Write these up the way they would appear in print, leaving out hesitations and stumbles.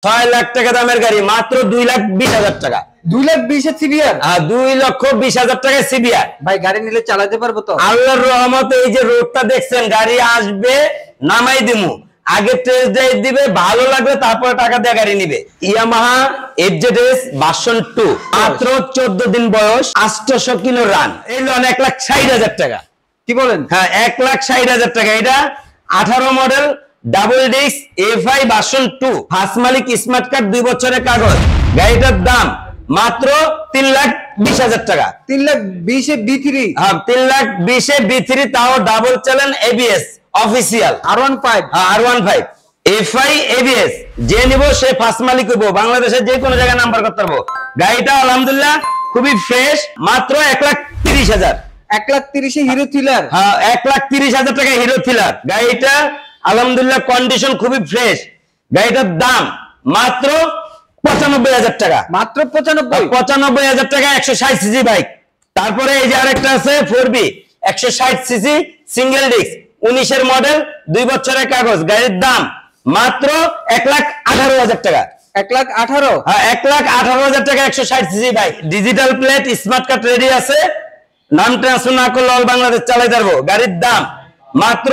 6 লাখ টাকা দামের গাড়ি মাত্র 2,20,000 টাকা। 2,20,000 সিবিআর। 2,20,000 টাকায় সিবিআর। ভাই গাড়ি নিলে চালাতে পারবো তো? আল্লাহর রহমতে এই যে রোডটা দেখছেন, গাড়ি আসবে নামাই দিমু, আগে টেস্ট ড্রাইভ দিবে, ভালো লাগবে তারপরে টাকা দিয়ে গাড়ি নিবে। ইয়ামাহা এফজেডএস ভার্সন 2 মাত্র 14 দিন বয়স, 800 কিলো রান, এই লোন 1,60,000 টাকা। কি বলেন? হ্যাঁ 1,60,000 টাকা। এটা 18 model double disc FI version 2, first মালিক, স্মার্ট কার্ড, 2 বছরের কাগজ। গাড়িটার দাম মাত্র 3,20,000 টাকা। 3,20,000 B3। হ্যাঁ 3,20,000 B3, তাও double channel ABS official. R15 FI ABS. যে নিব সে ফার্স্ট মালিক হইব, বাংলাদেশের যে কোনো জায়গায় নাম্বার করতে পারবো। গাড়িটা আলহামদুলিল্লাহ খুবই ফ্রেশ, মাত্র 1,30,000। 1,30,000 হিরো থ্রিলার। হ্যাঁ 1,30,000 টাকা হিরো থ্রিলার। গাড়িটা আলহামদুলিল্লাহ কন্ডিশন খুবই ফ্রেশ। গাড়িটার দাম মাত্র 95,000 টাকা। মাত্র 95,000 টাকা 160 সিসি বাইক। তারপরে এই যে আরেকটা আছে 4B 160 সিসি সিঙ্গেল ডিস্ক, 19 এর মডেল, 2 বছরের কাগজ। গাড়ির দাম মাত্র 1,18,000 টাকা। 1,18,000। হ্যাঁ 1,18,000 টাকা 160 cc bike. Digital plate, smart card ready আছে, নাম ট্রান্সফার না করলে অল বাংলাদেশ চালাই পারবো। গাড়ির দাম মাত্র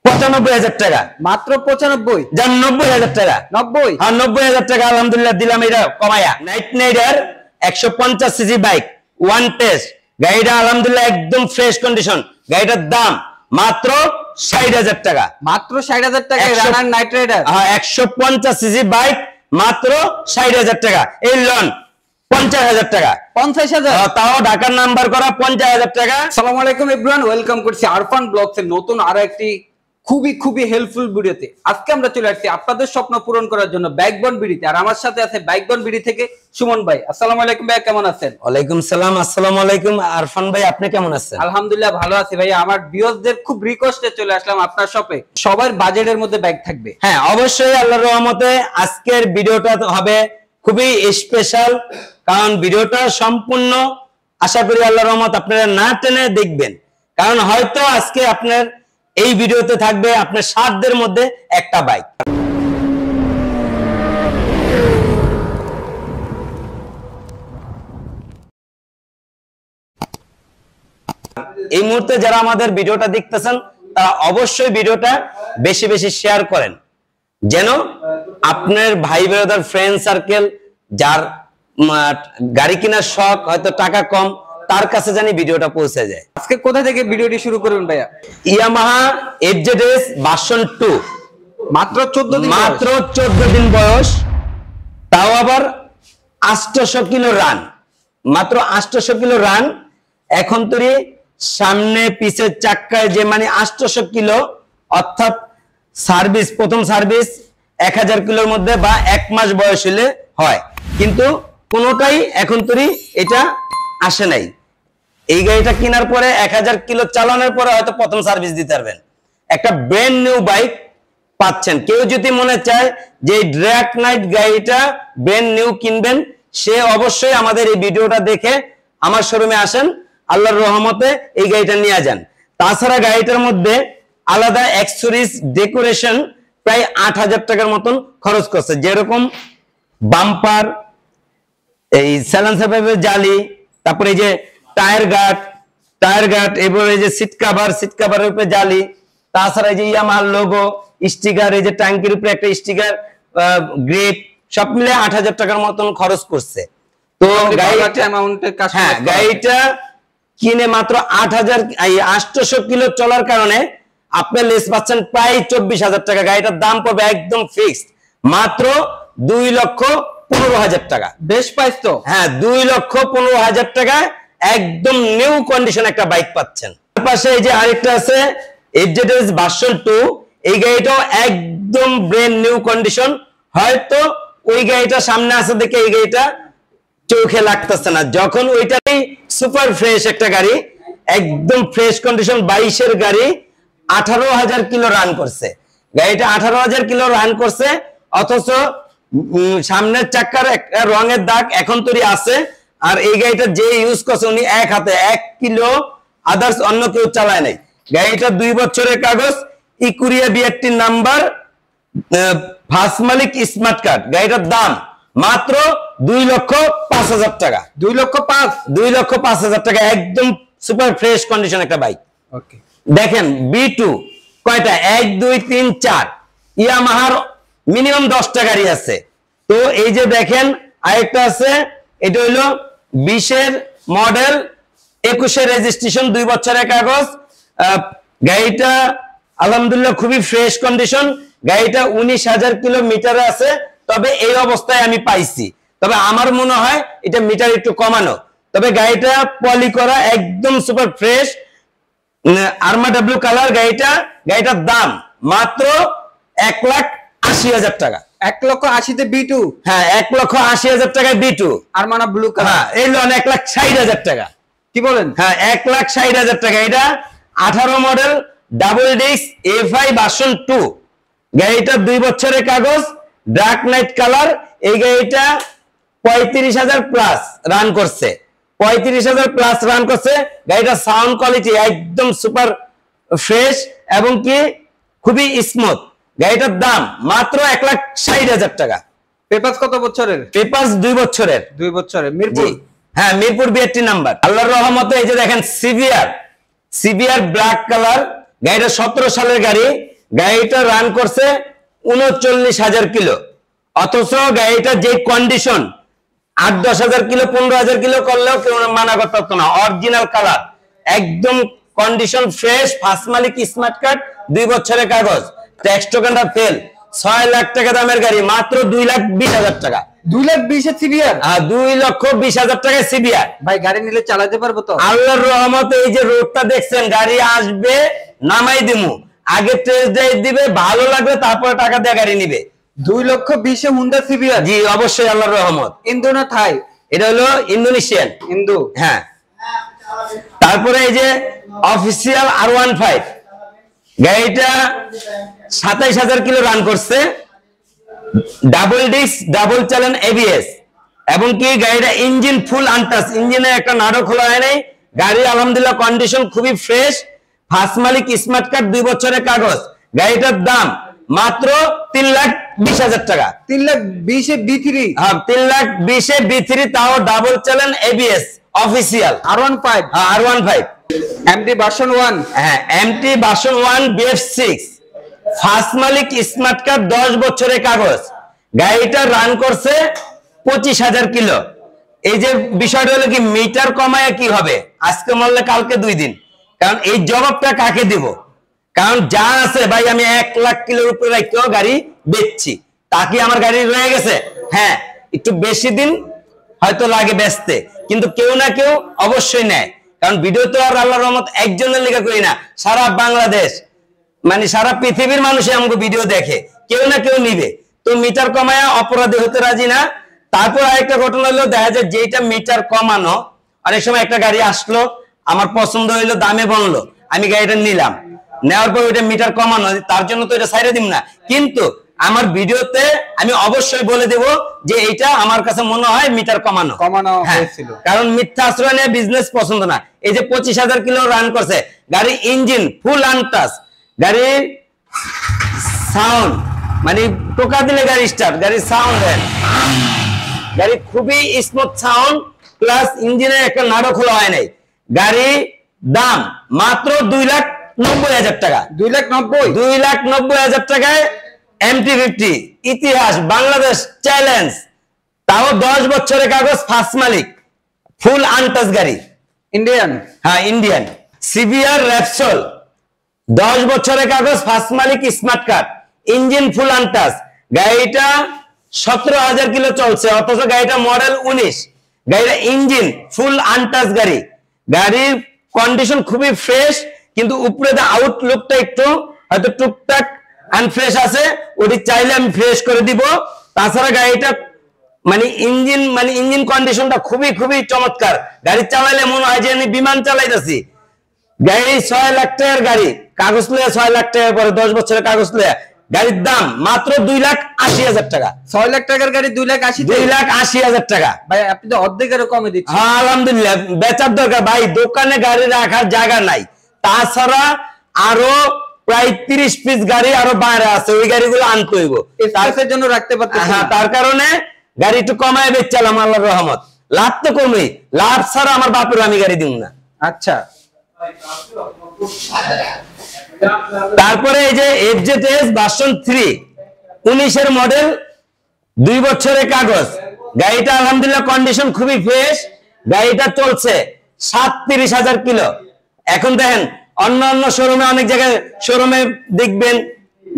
95,000 টাকা। মাত্র 95। যান 90,000 টাকা। 90? হ্যাঁ 90,000 টাকা আলহামদুলিল্লাহ দিলাম এটা কমায়া। Knight rider 150 CC bike, one test. গাড়িটা আলহামদুলিল্লাহ একদম ফ্রেশ কন্ডিশন। গাড়িটার দাম মাত্র 60,000 টাকা। মাত্র 60,000 টাকা রানার নাইট রাইডার। হ্যাঁ 150 সিসি বাইক মাত্র 60,000 টাকা। এই লোন 50,000 টাকা। 50,000? তাও ঢাকার নাম্বার করা, 50,000 টাকা। আসসালামু আলাইকুম এভরিওয়ান, ওয়েলকাম করছি আরফান ব্লগস এর নতুন আরো একটি খুবই হেল্পফুল ভিডিওতে। আজকে আমরা চলে আসছি আপনাদের স্বপ্ন পূরণ করার জন্য বাইকবন বিডিতে। আর আমার সাথে আছে বাইকবন বিডি থেকে সুমন ভাই। আসসালামু আলাইকুম ভাই, কেমন আছেন? ওয়ালাইকুম সালাম। আসসালামু আলাইকুম আরফান ভাই, আপনি কেমন আছেন? আলহামদুলিল্লাহ ভালো আছি ভাই। আমার ভিউয়ারদের খুব রিকোয়েস্টে চলে আসলাম আপনার শপে। সবার বাজেটের মধ্যে বাইক থাকবে। হ্যাঁ অবশ্যই, আল্লাহর রহমতে আজকের ভিডিওটা হবে খুবই স্পেশাল, কারণ ভিডিওটা সম্পূর্ণ আশা করি আল্লাহর রহমত আপনারা না টেনে দেখবেন। কারণ হয়তো আজকে আপনার এই ভিডিওতে থাকবে আপনার সাধ্যের মধ্যে একটা বাইক। এই মুহূর্তে যারা আমাদের ভিডিওটা দেখতেছেন তারা অবশ্যই ভিডিওটা বেশি বেশি শেয়ার করেন, যেন আপনার ভাই ব্রাদার ফ্রেন্ড সার্কেল যার গাড়ি কেনার শখ, হয়তো টাকা কম, তার কাছে জানি ভিডিওটা পৌঁছে যায়। আজকে কোথা থেকে ভিডিওটি শুরু করবেন ভাইয়া? ইয়ামাহা এফজেডএস ভার্সন 2, মাত্র 14 দিন বয়স, তাও আবার 800 কিলো রান, মাত্র 800 কিলো রান। এখন তৈরি সামনে পিছের চাক্কায় যে মানে 800 কিলো, অর্থাৎ সার্ভিস, প্রথম সার্ভিস 1000 কিলোর মধ্যে বা 1 মাস বয়স হলে হয়, কিন্তু কোনোটাই এখন তৈরি এটা আসে নাই। এই গাড়িটা কেনার পরে 1000 কিলো চালানোর পরে হয়তো প্রথম সার্ভিস দিতে পারবেন। একটা ব্র্যান্ড নিউ বাইক পাচ্ছেন। কেউ যদি মনে চায় যে এই ড্র্যাক নাইট গাড়িটা ব্র্যান্ড নিউ কিনবেন, সে অবশ্যই আমাদের এই ভিডিওটা দেখে আমার শোরুমে আসেন, আল্লাহর রহমতে এই গাড়িটা নিয়ে যান। তাছাড়া গাড়িটার মধ্যে আলাদা অ্যাক্সেসরিজ ডেকোরেশন প্রায় 8,000 টাকার মতন খরচ করছে, যেরকম বাম্পার, এই সাইলেন্সার পাইপের জালি, তারপরে এই যে টায়ার গার্ড, এবার এই যে সিট কাভারের উপরে জালি, তাছাড়া এই যে ইয়ামাহার লোগো, স্টিকার, এই যে ট্যাঙ্কির উপরে একটা স্টিকার, গ্রিপ, সব মিলে 8,000 টাকার মতন খরচ করছে। তো গাড়িটা কিনে মাত্র 800 কিলো চলার কারণে আপনি লেস পাচ্ছেন প্রায় 24,000 টাকা। গাড়িটার দাম পড়বে একদম ফিক্সড মাত্র 2,15,000 টাকা। বেশ প্রাইস তো। হ্যাঁ 2,15,000 টাকা একদম নিউ কন্ডিশন একটা বাইক পাচ্ছেন। পাশে এই যে আরেকটা আছে এফজেডএস ভার্সন 2, এই গাড়িটাও একদম ব্র্যান্ড নিউ কন্ডিশন। হয়তো ওই গাড়িটা সামনে আছে দেখে এই গাড়িটা চোখে লাগতেছে না, যখন ওইটাই সুপার ফ্রেশ একটা গাড়ি, একদম ফ্রেশ কন্ডিশন, 22-এর গাড়ি, 18,000 কিলো রান করছে। গাড়িটা 18,000 কিলো রান করছে, অথচ সামনের চাক্কার একটা রঙের দাগ এখন তৈরি আছে। আর এই গাড়িটা যে ইউজ করছে উনি এক হাতে 1 কিলো, আদার্স অন্য কেউ চালায় নাই। গাড়িটা 2 বছরের কাগজ, ইকুরিয়া বিআরটি নাম্বার, ফার্স্ট মালিক স্মার্ট কার্ড, গাড়িটার দাম মাত্র 2,05,000 টাকা। 2,05,000 2,05,000 টাকা, একদম সুপার ফ্রেশ কন্ডিশন একটা বাইক। ওকে, দেখেন B2 কয়টা, 1 2 3 4, ইয়ামাহার মিনিমাম 10টা গাড়ি আছে। তো এই যে দেখেন আরেকটা আছে, এটা হইলো 20-এর মডেল, 21-এর রেজিস্ট্রেশন, 2 বছরের কাগজ। গাড়িটা আলহামদুলিল্লাহ খুবই ফ্রেশ কন্ডিশন। গাড়িটা 19,000 কিলোমিটার আছে, তবে এই অবস্থায় আমি পাইছি। তবে আমার মনে হয় এটা মিটার একটু কমানো। তবে গাড়িটা পলি করা, একদম সুপার ফ্রেশ, আরমা ডাব্লিউ কালার গাড়িটা। গাড়িটার দাম মাত্র 1,80,000 টাকা। 1,80,000 B2। হ্যাঁ, 1,80,000 টাকায় B2 আরমানা ব্লু কালার। হ্যাঁ, এই লোন 1,60,000 টাকা। কি বলেন? হ্যাঁ, 1,60,000 টাকা। এটা 18 model, double disk, FI version 2। গাড়িটা 2 বছরের কাগজ, ডার্ক নাইট কালার। এই গাড়িটা 35,000 প্লাস রান করছে, 35,000 প্লাস রান করছে। গাড়িটা সাউন্ড কোয়ালিটি একদম সুপার ফ্রেশ এবং কি খুবই স্মুথ। গাড়িটার দাম মাত্র 1,60,000 টাকা। পেপারস কত বছরের? পেপারস 2 বছরের। 2 বছরের। মিরপুর? হ্যাঁ, মিরপুর 82 নাম্বার। আল্লাহর রহমতে এই যে দেখেন সিভিআর ব্ল্যাক কালার। গাড়িটা 17 সালের গাড়ি। গাড়িটা রান করছে 39,000 কিলো। অথচ গাড়িটা যে কন্ডিশন, 8-10,000 কিলো 15,000 কিলো করলেও কেউ মানা করতে পারতো না। অরিজিনাল কালার, একদম কন্ডিশন ফ্রেশ, ফার্স্ট মালিক স্মার্ট কার্ড, 2 বছরের কাগজ, ট্যাক্স টোকেনটা ফেল। 6 লাখ টাকা দামের গাড়ি, মাত্র 2,20,000 টাকা। 2,20,000 সিবিআর? 2,20,000 টাকায় সিবিআর। ভাই গাড়ি নিলে চালাতে পারবো তো? আল্লাহর রহমতে এই যে রোডটা দেখছেন, গাড়ি আসবে, নামাই দিমু, আগে টেস্ট ড্রাইভ দিবে, ভালো লাগবে তারপরে টাকা দিয়ে গাড়ি নিবে। 2,20,000 হুন্ডা সিবিআর? জি অবশ্যই, আল্লাহর রহমত। ইন্দো না থাই? এটা হলো ইন্দোনেশিয়ান। ইন্দো। হ্যাঁ, তারপরে এই যে অফিসিয়াল R15, গাড়িটা 27,000 কিলো রান করছে, double disc, double channel ABS, এবং কি গাড়িটা ইঞ্জিন ফুল আনটাচ, ইঞ্জিনে একটা নাড়ু খোলা হয় নাই। গাড়ি আলহামদুলিল্লাহ কন্ডিশন খুবই ফ্রেশ, ফার্স্ট মালিক স্মার্ট কার্ড, 2 বছরের কাগজ। গাড়িটার দাম মাত্র 3,20,000 টাকা। 3,20,000 B3? হ্যাঁ, 3,20,000 B3, তাও double channel ABS official. R15? R15। MT version 1? হ্যাঁ, MT ভার্সন 1 BF6, ফার্স্ট মালিক স্মার্ট কার্ড, 10 বছরের কাগজ। গাড়িটা রান করছে 25,000 কিলো। এই যে বিষয়টা হলো কি, মিটার কমায় কি হবে, আজকে মরলে কালকে 2 দিন। কারণ এই জবাবটা কাকে দিব? কারণ যা আছে ভাই, আমি 1 লাখ কিলোর উপরে রাখতেও গাড়ি বেচছি। তা কি আমার গাড়ি রয়ে গেছে? হ্যাঁ, একটু বেশি দিন হয়তো লাগে বেচতে, কিন্তু কেউ না কেউ অবশ্যই নেয়। কারণ ভিডিও তো আর আল্লাহর রহমত একজনের লেখা করি না, সারা বাংলাদেশ, মানে সারা পৃথিবীর মানুষ আমাকে ভিডিও দেখে, কেউ না কেউ নিবে। তো মিটার কমায়া অপরাধী হতে রাজি না। তারপর আরেকটা ঘটনা হলো, দেখা যায় যেটা মিটার কমানো, অনেক সময় একটা গাড়ি আসলো, আমার পছন্দ হইলো, দামে বললো, আমি গাড়িটা নিলাম, নেওয়ার পর ওইটা মিটার কমানো, তার জন্য তো এটা ছাইড়ে দিব না। কিন্তু আমার ভিডিওতে আমি অবশ্যই বলে দেব যে এইটা আমার কাছে মনে হয় মিটার কমানো হয়েছিল। কারণ মিথ্যা আশ্রয় নিয়ে বিজনেস পছন্দ না। এই যে 25,000 কিলো রান করছে, গাড়ির ইঞ্জিন ফুল আনটাচ, গাড়ির সাউন্ড মানে টোকা দিলে গাড়ি স্টার্ট, গাড়ির সাউন্ড দেন, গাড়ি খুবই স্মুথ সাউন্ড, প্লাস ইঞ্জিনের একটা নাড়ু খোলা হয় নাই। গাড়ি দাম মাত্র 2,90,000 টাকা। 2,90,000 টাকায় MT50 ইতিহাস, বাংলাদেশ চ্যালেঞ্জ, তাও 10 বছরের কাগজ, ফার্স্ট মালিক, ফুল আনটাচ গাড়ি, ইন্ডিয়ান। হ্যাঁ ইন্ডিয়ান। সিভিআর র্যাপসল, 10 বছরের কাগজ, ফার্স্ট মালিক smart card, engine full untouch. গাড়িটা 17,000 কিলো চলছে, অথচ গাড়িটা মডেল 19। গাড়িটা ইঞ্জিন ফুল আনটাচ গাড়ি, গাড়ির কন্ডিশন খুবই ফ্রেশ, কিন্তু উপরে আউটলুকটা একটু হয়তো টুকটাক আনফ্রেশ আছে, ওটি চাইলে আমি ফ্রেশ করে দিব। তাছাড়া গাড়িটা মানে ইঞ্জিন কন্ডিশনটা খুবই খুবই চমৎকার। গাড়ি চালাইলে মনে হয় যে আমি বিমান চালাইতেছি। গাড়ি 6 লাখ টাকার গাড়ি, কাগজ লইয়া 6 লাখ টাকার পরে 10 বছরের কাগজ লইয়া, গাড়ির দাম মাত্র 2,80,000 টাকা। 6 লাখ টাকার গাড়ি 2,80,000? 2,80,000 টাকা। ভাই আপনি তো অর্ধেকেরও কমে দিচ্ছেন। হ্যাঁ আলহামদুলিল্লাহ, বেচার দরকার ভাই, দোকানে গাড়ি রাখার জায়গা নাই। তাছাড়া আরো প্রায় 30 পিস গাড়ি আরো বাইরে আছে, ওই গাড়িগুলো আনতে হইব, স্পেসের জন্য রাখতে পারতেছেন। হ্যাঁ, তার কারণে গাড়ি একটু কমায় বেচালাম, আল্লাহর রহমত। লাভ তো কমই, লাভ ছাড়া আমার বাপের আমি গাড়ি দিব না। আচ্ছা, তারপরে এই যে FZS ভার্সন 3 19 মডেল, 2 বছরের কাগজ। গাড়িটা আলহামদুলিল্লাহ কন্ডিশন খুবই ফ্রেশ। গাড়িটা চলছে 37,000 কিলো। এখন দেখেন অন্য শোরুমে, অনেক জায়গায় শোরুমে দেখবেন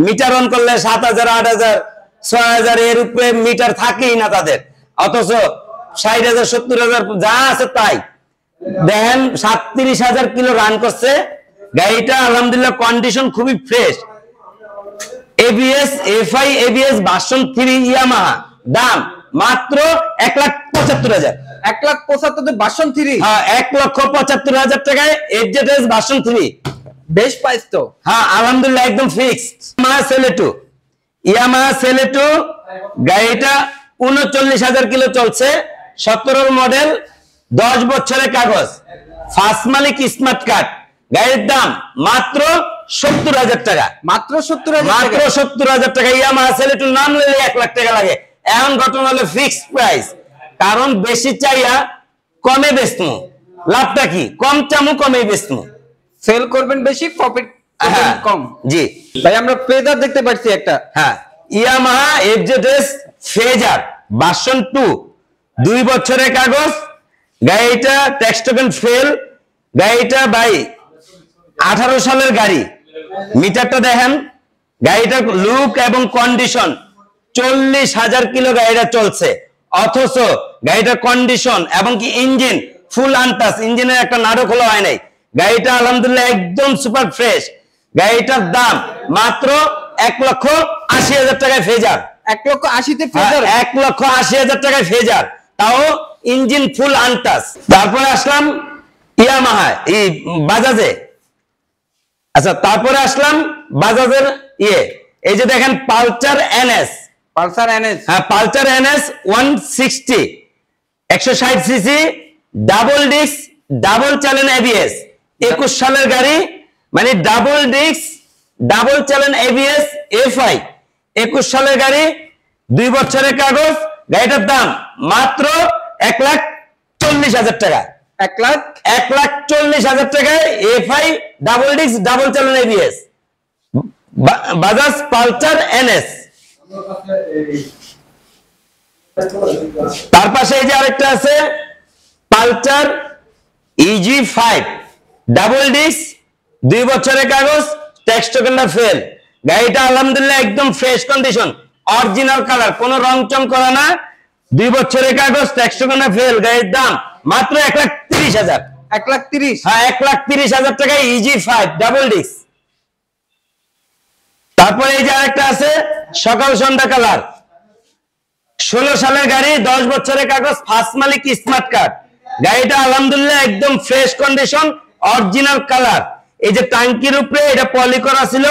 মিটার অন করলে 7,000, 8,000, 6,000 এর উপরে মিটার থাকেই না তাদের, অথচ 60,000, 70,000 যা আছে তাই। দেখেন 37,000 কিলো রান করছে গাড়িটা, আলহামদুলিল্লাহ কন্ডিশন খুবই fresh. ABS FI ABS version 3 Yamaha, দাম মাত্র 1,75,000। 1,75,000 ভার্সন 3? হ্যাঁ, 1,75,000 টাকায় FZS ভার্সন 3। বেশ প্রাইস তো। হ্যাঁ, আলহামদুলিল্লাহ একদম ফিক্সড। ইয়ামাহা সেলেটো গাড়িটা 39,000 কিলো চলছে, 17 মডেল, 10 বছরের কাগজ, ফার্স্ট মালিক, স্মার্ট কার্ড। গাড়ির দাম মাত্র 70,000 টাকা। মাত্র 70,000 মাত্র 70,000 টাকা। ইয়ামাহা সেলেটোর নাম নিলে 1 লাখ টাকা লাগে। এখন ঘটনা হলো ফিক্সড প্রাইস, কারণ বেশি চাইয়া কমে বেচমু, লাভটা কি? কম চামু কমে বেচমু। সেল করবেন বেশি, প্রফিট কম। জি ভাই, আমরা ফেজার দেখতে পাচ্ছি একটা। হ্যাঁ, ইয়ামাহা FZS ফেজার ভার্সন 2, 2 বছরের কাগজ। গাড়িটা ট্যাক্স টোকেন ফেল। গাড়িটা ভাই 18 সালের গাড়ি। মিটারটা দেখেন, গাড়িটার লুক এবং কন্ডিশন, 40,000 কিলো গাড়িটা চলছে, অথচ গাড়িটার কন্ডিশন এবং কি ইঞ্জিন ফুল আনটাচ, ইঞ্জিনের একটা নাড়ু খোলা হয় নাই। গাড়িটা আলহামদুলিল্লাহ একদম সুপার ফ্রেশ। গাড়িটার দাম মাত্র 1,80,000 টাকায় ফেজার। 1,80,000 তে ফেজার? 1,80,000 টাকায় ফেজার, তাও ইঞ্জিন ফুল আনটাচ। তারপরে আসলাম ইয়ামাহা বাজাজে। আচ্ছা, তারপরে আসলাম বাজাজের এই যে দেখেন পালসার NS। Pulsar NS? হ্যাঁ, Pulsar NS 160, 160 CC, double disc, double channel ABS, 21 সালের গাড়ি। মানে double disc, double channel ABS FI, 21 সালের গাড়ি, 2 বছরের কাগজ। গাড়িটার দাম মাত্র 1,40,000 টাকা। 1,40,000 টাকায় FI, double disc, double channel ABS, Bajaj Pulsar NS। তার পাশে এই যে আরেকটা আছে পালসার EG5, ডাবল ডিস্ক, 2 বছরের কাগজ, ট্যাক্স টোকেনটা ফেল। গাড়িটা আলহামদুলিল্লাহ একদম ফ্রেশ কন্ডিশন, অরিজিনাল কালার, কোনো রং চং করা না, 2 বছরের কাগজ, ট্যাক্স টোকেনটা ফেল। গাড়ির দাম মাত্র 1,30,000। 1,30,000? হ্যাঁ, 1,30,000 টাকায় EG5 ডাবল ডিস্ক। তারপরে এই যে আরেকটা আছে সকাল সন্ধ্যা কালার, 16 সালের গাড়ি, 10 বছরের কাগজ, ফার্স্ট মালিক, স্মার্ট কার্ড। গাড়িটা আলহামদুলিল্লাহ একদম ফ্রেশ কন্ডিশন, অরিজিনাল কালার। এই যে টাঙ্কির উপরে এটা পলি করা ছিল,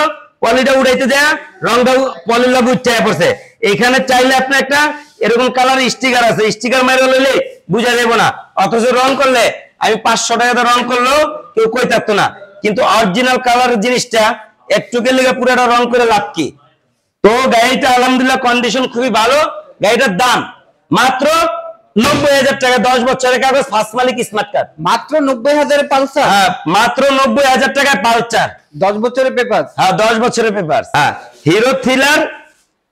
পলিটা উড়াইতে দেয়া, রংটা পলিটা বুঝতে পড়ছে। এখানে চাইলে আপনি একটা এরকম কালার স্টিকার আছে, স্টিকার মাইরা লইলে বুঝা যাব না, অথচ রং করলে আমি 500 টাকা রং করলেও কেউ কই থাকতো না। কিন্তু অরিজিনাল কালার জিনিসটা একটুকে লেগে পুরোটা রং করে লাভ কি? তো গাড়িটা আলহামদুলিল্লাহ কন্ডিশন খুবই ভালো। গাড়িটার দাম মাত্র 90,000 টাকা, 10 বছরের কাগজ, ফার্স্ট মালিক, স্মার্ট কার্ড। মাত্র 90,000 এ পালসার? হ্যাঁ, মাত্র 90,000 টাকায় পালসার, 10 বছরের পেপার। হ্যাঁ, 10 বছরের পেপার। হ্যাঁ, হিরো থ্রিলার,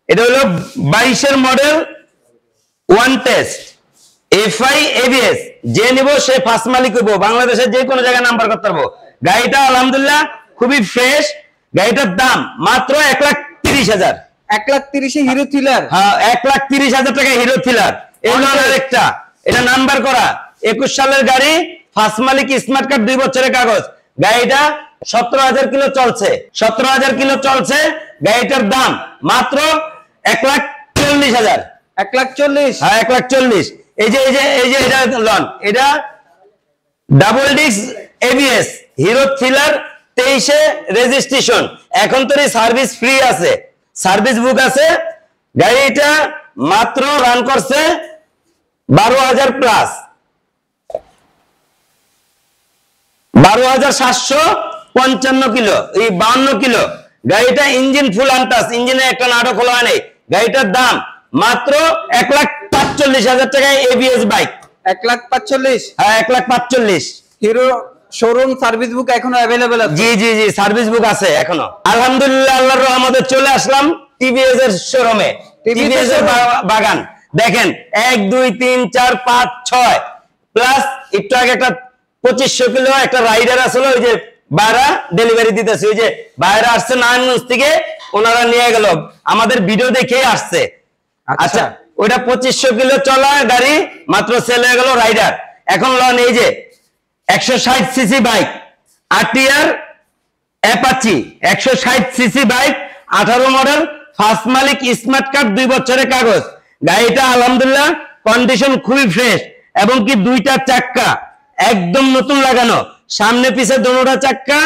এটা হলো 22 মডেল, 1 টেস্ট, FI ABS। যে নিব সে ফার্স্ট মালিক হইব, বাংলাদেশের যে কোনো জায়গায় নাম্বার করতে পারবো। গাড়িটা আলহামদুলিল্লাহ খুবই ফ্রেশ। গাড়িটার দাম মাত্র 1,30,000। 1,30,000 এ হিরো থ্রিলার? হ্যাঁ, 1,30,000 টাকা হিরো থ্রিলার। এই হলো আরেকটা, এটা নাম্বার করা, 21 সালের গাড়ি, ফার্স্ট মালিক, স্মার্ট কার্ড, 2 বছরের কাগজ। গাড়িটা 17,000 কিলো চলছে, 17,000 কিলো চলছে। গাড়িটার দাম মাত্র 1,40,000। 1,40,000? হ্যাঁ, 1,40,000। এই যে এটা লন, এটা double disc ABS, Hero Thriller, 23-এ রেজিস্ট্রেশন। এখন তো সার্ভিস ফ্রি আছে, সার্ভিস বুক আছে। গাড়িটা মাত্র রান করছে 12,000 প্লাস, 12,700 55 কিলো, এই 52 কিলো। গাড়িটা ইঞ্জিন ফুল আনটাস, ইঞ্জিনে একটা নাটক খোলা হয় নাই। গাড়িটার দাম মাত্র 1,45,000 টাকায় এবিএস বাইক। 1,45,000। হ্যাঁ, 1,45,000। হিরো শোরুম সার্ভিস বুক এখনো अवेलेबल আছে? জি জি জি, সার্ভিস বুক আছে এখনো। আলহামদুলিল্লাহ, আল্লাহর রহমতে চলে আসলাম টিভিএস এর শোরুমে, টিভিএস এর বাগান। দেখেন 1 2 3 4 5 6 প্লাস একটু আগে একটা 2500 কিলো একটা রাইডার আসলে, ওই যে বাইরা ডেলিভারি দিতেছে, ওই যে বাইরা আসছে নারায়ণগঞ্জ থেকে, ওনারা নিয়ে গেল, আমাদের ভিডিও দেখে আসছে। আচ্ছা, ওইটা 2500 কিলো চলা গাড়ি মাত্র সেল হয়ে গেল রাইডার। এখন লন এই যে 160 cc bike RTR Apache, 160 cc bike, 18 model, first মালিক, স্মার্ট কার্ড, 2 বছরের কাগজ। গাড়িটা আলহামদুলিল্লাহ কন্ডিশন খুবই ফ্রেশ, এবং কি দুইটা চাক্কা একদম নতুন লাগানো, সামনে পিছে দুটোটা চাক্কা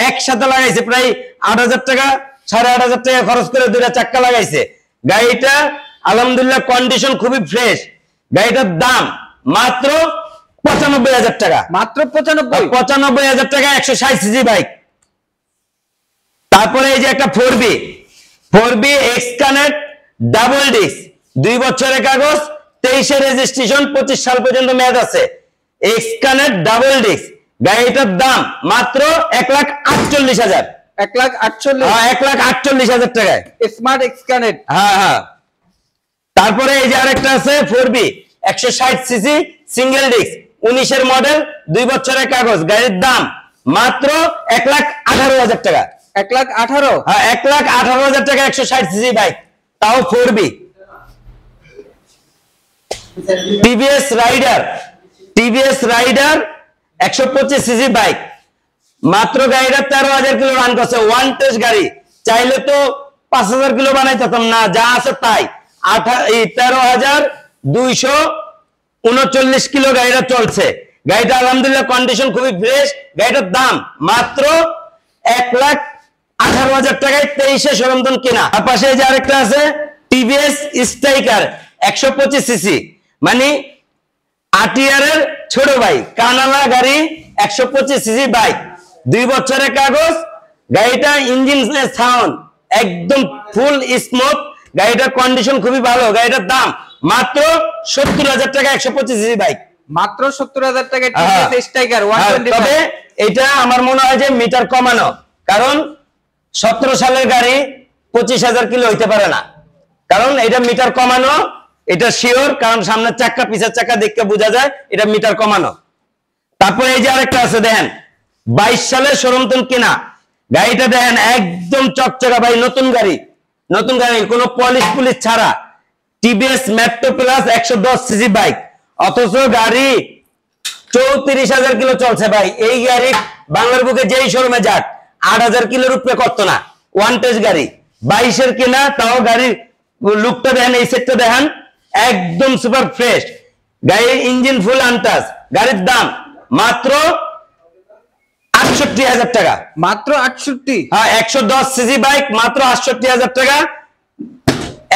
একসাথে লাগাইছে, প্রায় 8,000 টাকা 8,500 টাকা খরচ করে দুইটা চাক্কা লাগাইছে। গাড়িটা আলহামদুলিল্লাহ কন্ডিশন খুবই ফ্রেশ। গাড়িটার দাম মাত্র 95,000 টাকা। মাত্র 95,000 টাকা 160 সিসি বাইক। তারপরে এই যে একটা 4B x connect double disc, 2 বছরের কাগজ, 23 রেজিস্ট্রেশন, 25 সাল পর্যন্ত মেয়াদ আছে। এক্স কানেক্ট ডাবল ডিস্ক, গাড়িটার দাম মাত্র 1,48,000। 1,48,000? 1,48,000 টাকায় স্মার্ট এক্স কানেক্ট। হ্যাঁ হ্যাঁ। তারপরে এই যে আরেকটা আছে 4B 160 CC single disc, 19 model, 2 বছরের কাগজ। গাড়ির দাম মাত্র 1,18,000 টাকা। 1,18,000? হ্যাঁ, 1,18,000 টাকা 160 সিসি বাইক, তাও 4B। TVS rider 125 CC bike, মাত্র গাড়িটা 13,000 কিলো রান করছে, ওয়ান টেস্ট গাড়ি। চাইলে তো 5,000 কিলো বানাইতাম না, যা আছে তাই। 13,239 কিলো গাড়িটা চলছে। গাড়িটা আলহামদুলিল্লাহ কন্ডিশন খুবই ফ্রেশ। গাড়িটার দাম মাত্র 1,18,000 টাকায় 23 সরঞ্জাম কেনা। তার পাশে যে আরেকটা আছে টিভিএস স্ট্রাইকার 125 সিসি, মানে আরটিআর এর ছোট ভাই, কানালা গাড়ি, 125 সিসি বাইক, 2 বছরের কাগজ। গাড়িটা ইঞ্জিন সাউন্ড একদম ফুল স্মুথ, গাড়িটার কন্ডিশন খুবই ভালো। গাড়িটার দাম মাত্র 70,000 টাকা 125 সিসি বাইক। মাত্র 70,000 টাকায় টিভিএস স্ট্রাইকার 125। তবে এটা আমার মনে হয় যে মিটার কমানো, কারণ 17 সালের গাড়ি 25,000 কিলো হইতে পারে না, কারণ এটা মিটার কমানো, এটা শিওর, কারণ সামনের চাক্কা পিছের চাক্কা দেখতে বোঝা যায় এটা মিটার কমানো। তারপরে এই যে আরেকটা আছে দেখেন 22 সালের শোরুম কেনা গাড়িটা, দেখেন একদম চকচকা ভাই, নতুন গাড়ি কোনো পলিশ পুলিশ ছাড়া। TVS metro plus 110 CC bike, অথচ গাড়ি 34,000 কিলো চলছে ভাই। এই গাড়ি বাংলার বুকে যেই শোরুমে যাক 8,000 কিলোর উপরে করতো না, ওয়ান টেস্ট গাড়ি। 22 কেনা, তাও গাড়ির লুকটা দেখেন, এই সেটটা দেখেন একদম সুপার ফ্রেশ। গাড়ির ইঞ্জিন ফুল আনটাচ। গাড়ির দাম মাত্র 68,000 টাকা। মাত্র 68? হ্যাঁ, 110 সিসি বাইক, মাত্র 68,000 টাকা।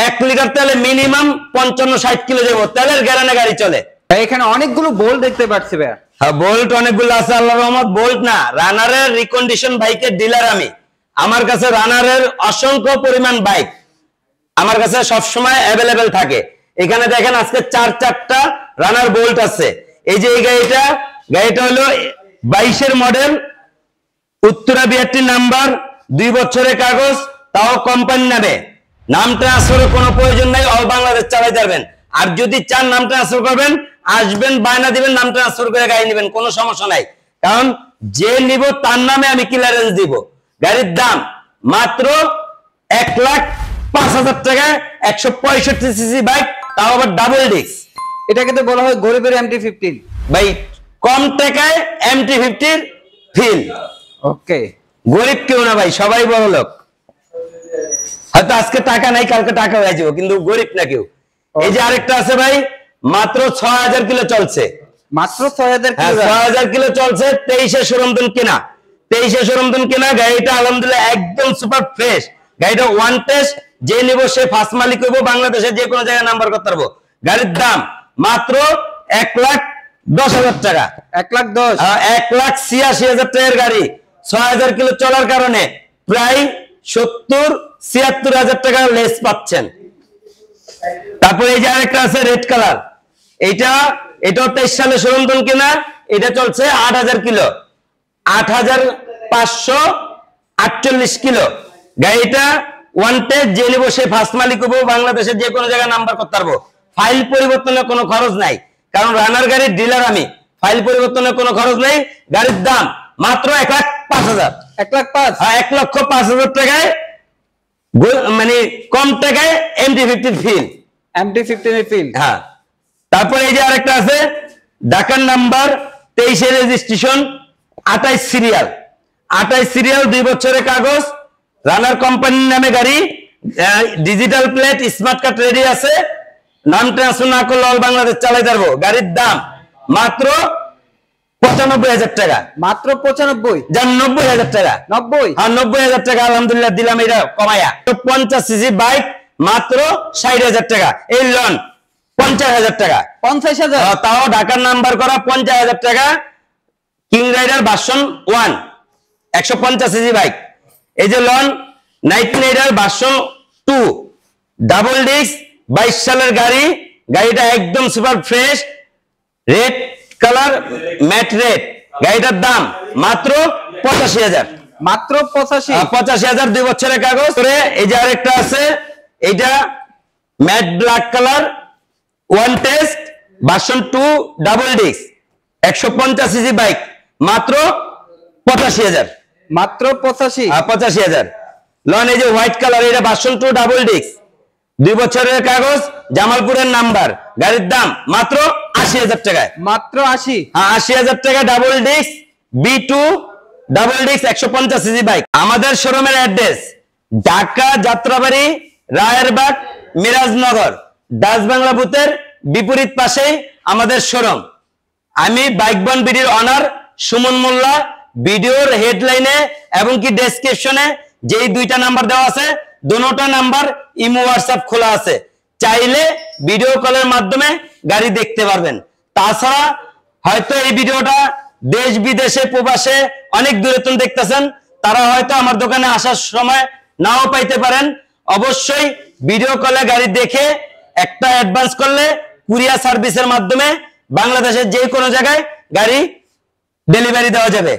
1 লিটার তেলে মিনিমাম 55-60 কিলো যাবো, তেলের গ্যারান্টি গাড়ি চলে। এখানে অনেকগুলো বোল্ট দেখতে পাচ্ছি ভাই। হ্যাঁ, বোল্ট অনেকগুলো আছে, আল্লাহর রহমত। বোল্ট না, রানারের রিকন্ডিশন বাইকের ডিলার আমি। আমার কাছে রানারের অসংখ্য পরিমাণ বাইক আমার কাছে সবসময় অ্যাভেলেবেল থাকে। এখানে দেখেন আজকে 4টা রানার বোল্ট আছে। এই যে এই গাড়িটা হলো 22 মডেল, উত্তরা 62 নাম্বার, 2 বছরের কাগজ, তাও কোম্পানি নামে। নাম ট্রান্সফারের কোনো প্রয়োজন নাই, অল বাংলাদেশ চালাতে পারবেন। আর যদি চান নাম ট্রান্সফার করবেন, আসবেন, বায়না দিবেন, নাম ট্রান্সফার করে গাড়ি নেবেন, কোনো সমস্যা নাই। কারণ যে নিব তার নামে আমি ক্লিয়ারেন্স দিব। গাড়ির দাম মাত্র 1,05,000 টাকা 165 সিসি বাইক, তাও আবার ডাবল ডিস্ক। এটাকে তো বলা হয় গরিবের MT-15 ভাই, কম টাকায় MT-15 ফিল। ওকে, গরিব কেউ না ভাই, সবাই বড় লোক। হয়তো আজকে টাকা নাই, কালকে টাকা হয়ে যাবো, কিন্তু গরিব না কেউ। এই যে আরেকটা আছে ভাই, মাত্র 6,000 কিলো চলছে। মাত্র 6,000 কিলো? 6,000 কিলো চলছে, 23 শোরুম কেনা। 23 শোরুম কেনা গাড়িটা আলহামদুলিল্লাহ একদম সুপার ফ্রেশ। গাড়িটা ওয়ান টেস্ট, যে নিব সে ফার্স্ট মালিক হইব, বাংলাদেশের যে কোনো জায়গায় নাম্বার করতে পারবো। গাড়ির দাম মাত্র 1,10,000 টাকা। 1,10,000? 1,86,000 টাকার গাড়ি, 6000 কিলো চলার কারণে প্রায় 70-76 হাজার টাকা লেস পাচ্ছেন। তারপরে এই যে আরেকটা আছে রেড কালার, এটাও 23 সালে সরঞ্জন কিনা, এটা চলছে 8000 কিলো, 8548 কিলো। গাড়িটা ওয়ান টেস্ট যে নিব সে ফার্স্ট মালিক হবো, বাংলাদেশের যে কোনো জায়গায় নাম্বার করতে পারবো, ফাইল পরিবর্তনের কোনো খরচ নাই, কারণ রানার গাড়ির ডিলার আমি, ফাইল পরিবর্তনের কোনো খরচ নেই। গাড়ির দাম মাত্র 1,05,000, 1,05,000, 1,05,000 টাকায়, মানে কম টাকায় MT-15 ফিল। MT-15 এর ফিল। হ্যাঁ, তারপরে এই যে আরেকটা আছে ঢাকার নাম্বার 23 এর রেজিস্ট্রেশন, 28 সিরিয়াল, 2 বছরের কাগজ, রানার কোম্পানির নামে গাড়ি, digital plate, smart card ready আছে, নাম ট্রান্সফার না করলে অল বাংলাদেশ চালাই পারবো। গাড়ির দাম মাত্র 95,000 টাকা, মাত্র 95, যার 90,000 টাকা, 90, আর 90,000 টাকা আলহামদুলিল্লাহ দিলাম এটা কমায়া। 50 সিসি বাইক মাত্র 60,000 টাকা, এই লোন 50,000 টাকা, 50,000, তাও ঢাকার নাম্বার করা 50,000 টাকা। King rider version 1 150 CC bike. এই যে লন knight rider version 2 double disc 22 সালের গাড়ি, গাড়িটা একদম super fresh, red colour, matte red. গাড়িটার দাম মাত্র 85,000, মাত্র 85, 85,000, 2 বছরের কাগজ। এই যে আরেকটা আছে, এটা matte black colour, one test version 2 double disk 150 CC bike, মাত্র 85,000, মাত্র 85, 85,000। লন এই যে হোয়াইট কালার, এটা ভার্সন 2 ডাবল ডিস্ক, 2 বছরের কাগজ, জামালপুরের নাম্বার, গাড়ির দাম মাত্র 80,000 টাকায়, মাত্র 80, 80,000 টাকা। Double disc B2 double disc 150 CC bike. আমাদের শোরুমের অ্যাড্রেস ঢাকা যাত্রাবাড়ি, রায়েরবাগ, মিরাজনগর, ডাচ বাংলা বুথের বিপরীত পাশেই আমাদের শোরুম। আমি বাইক বন বিডির অনার সুমন মোল্লা। ভিডিওর হেডলাইনে এবং কি ডেসক্রিপশনে যেই 2টা নাম্বার দেওয়া আছে, দুটোটা নাম্বার ইমো হোয়াটসঅ্যাপ খোলা আছে, চাইলে ভিডিও কলের মাধ্যমে গাড়ি দেখতে পারবেন। তাছাড়া হয়তো এই ভিডিওটা দেশ বিদেশে প্রবাসে অনেক দূরে তুমি দেখতেছেন, তারা হয়তো আমার দোকানে আসার সময় নাও পাইতে পারেন। অবশ্যই ভিডিও কলে গাড়ি দেখে একটা অ্যাডভান্স করলে কুরিয়ার সার্ভিসের মাধ্যমে বাংলাদেশের যে কোনো জায়গায় গাড়ি ডেলিভারি দেওয়া যাবে।